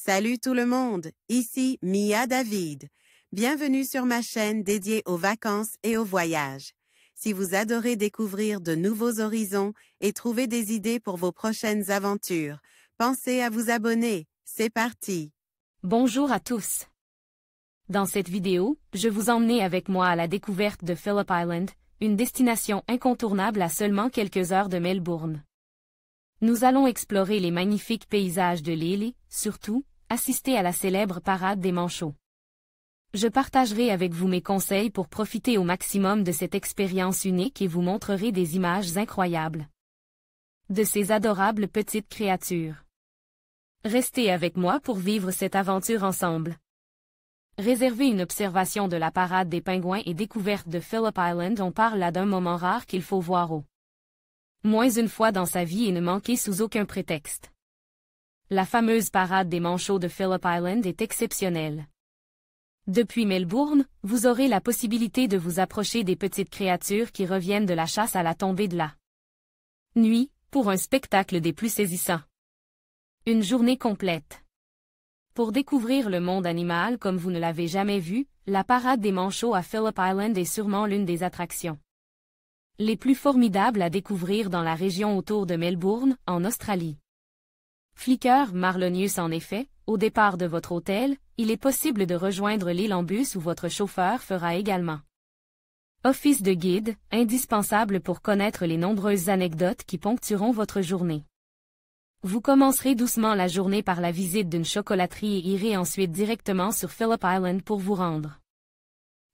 Salut tout le monde, ici Mia David. Bienvenue sur ma chaîne dédiée aux vacances et aux voyages. Si vous adorez découvrir de nouveaux horizons et trouver des idées pour vos prochaines aventures, pensez à vous abonner. C'est parti! Bonjour à tous. Dans cette vidéo, je vous emmène avec moi à la découverte de Phillip Island, une destination incontournable à seulement quelques heures de Melbourne. Nous allons explorer les magnifiques paysages de l'île et, surtout, assister à la célèbre parade des manchots. Je partagerai avec vous mes conseils pour profiter au maximum de cette expérience unique et vous montrerai des images incroyables de ces adorables petites créatures. Restez avec moi pour vivre cette aventure ensemble. Réserver une observation de la parade des pingouins et découverte de Phillip Island, on parle là d'un moment rare qu'il faut voir au moins une fois dans sa vie et ne manquer sous aucun prétexte. La fameuse parade des manchots de Phillip Island est exceptionnelle. Depuis Melbourne, vous aurez la possibilité de vous approcher des petites créatures qui reviennent de la chasse à la tombée de la nuit, pour un spectacle des plus saisissants. Une journée complète. Pour découvrir le monde animal comme vous ne l'avez jamais vu, la parade des manchots à Phillip Island est sûrement l'une des attractions les plus formidables à découvrir dans la région autour de Melbourne, en Australie. Flicker Marlonius en effet, au départ de votre hôtel, il est possible de rejoindre l'île en bus où votre chauffeur fera également office de guide, indispensable pour connaître les nombreuses anecdotes qui ponctueront votre journée. Vous commencerez doucement la journée par la visite d'une chocolaterie et irez ensuite directement sur Phillip Island pour vous rendre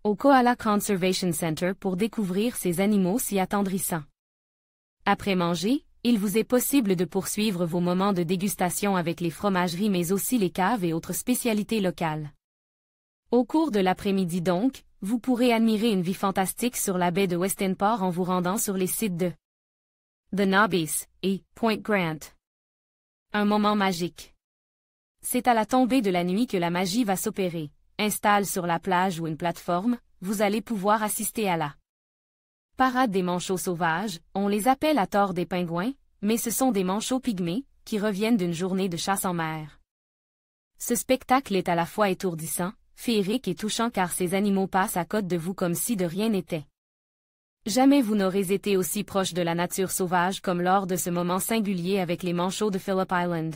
au Koala Conservation Center pour découvrir ces animaux si attendrissants. Après manger, il vous est possible de poursuivre vos moments de dégustation avec les fromageries mais aussi les caves et autres spécialités locales. Au cours de l'après-midi donc, vous pourrez admirer une vue fantastique sur la baie de Western Port en vous rendant sur les sites de The Nobbies et Point Grant. Un moment magique. C'est à la tombée de la nuit que la magie va s'opérer. Installe sur la plage ou une plateforme, vous allez pouvoir assister à la parade des manchots sauvages. On les appelle à tort des pingouins, mais ce sont des manchots pygmées, qui reviennent d'une journée de chasse en mer. Ce spectacle est à la fois étourdissant, féerique et touchant car ces animaux passent à côté de vous comme si de rien n'était. Jamais vous n'aurez été aussi proche de la nature sauvage comme lors de ce moment singulier avec les manchots de Phillip Island.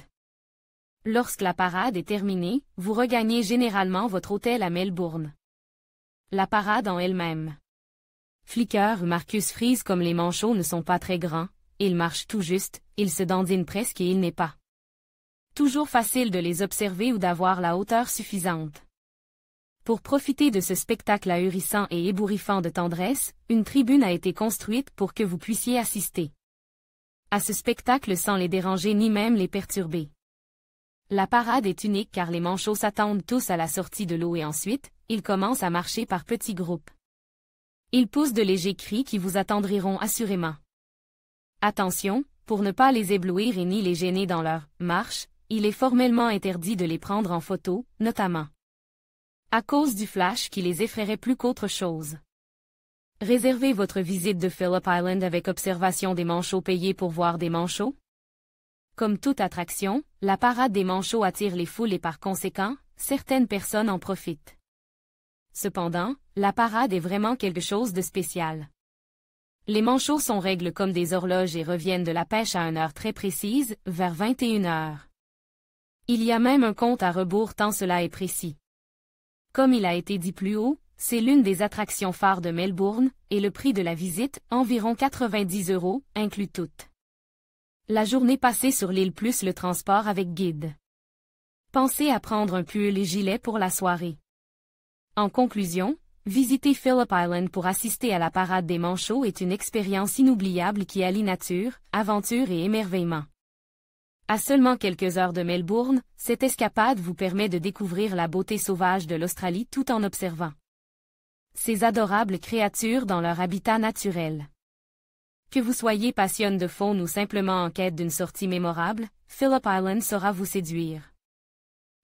Lorsque la parade est terminée, vous regagnez généralement votre hôtel à Melbourne. La parade en elle-même. Flicker Marcus frise comme les manchots ne sont pas très grands, ils marchent tout juste, ils se dandinent presque et il n'est pas toujours facile de les observer ou d'avoir la hauteur suffisante. Pour profiter de ce spectacle ahurissant et ébouriffant de tendresse, une tribune a été construite pour que vous puissiez assister à ce spectacle sans les déranger ni même les perturber. La parade est unique car les manchots s'attendent tous à la sortie de l'eau et ensuite, ils commencent à marcher par petits groupes. Ils poussent de légers cris qui vous attendriront assurément. Attention, pour ne pas les éblouir et ni les gêner dans leur marche, il est formellement interdit de les prendre en photo, notamment à cause du flash qui les effraierait plus qu'autre chose. Réservez votre visite de Phillip Island avec observation des manchots payés pour voir des manchots. Comme toute attraction, la parade des manchots attire les foules et par conséquent, certaines personnes en profitent. Cependant, la parade est vraiment quelque chose de spécial. Les manchots sont règles comme des horloges et reviennent de la pêche à une heure très précise, vers 21h. Il y a même un compte à rebours tant cela est précis. Comme il a été dit plus haut, c'est l'une des attractions phares de Melbourne, et le prix de la visite, environ 90 €, inclut toutes. La journée passée sur l'île plus le transport avec guide. Pensez à prendre un pull et gilet pour la soirée. En conclusion, visiter Phillip Island pour assister à la parade des manchots est une expérience inoubliable qui allie nature, aventure et émerveillement. À seulement quelques heures de Melbourne, cette escapade vous permet de découvrir la beauté sauvage de l'Australie tout en observant ces adorables créatures dans leur habitat naturel. Que vous soyez passionné de faune ou simplement en quête d'une sortie mémorable, Phillip Island saura vous séduire.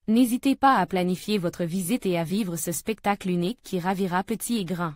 N'hésitez pas à planifier votre visite et à vivre ce spectacle unique qui ravira petits et grands.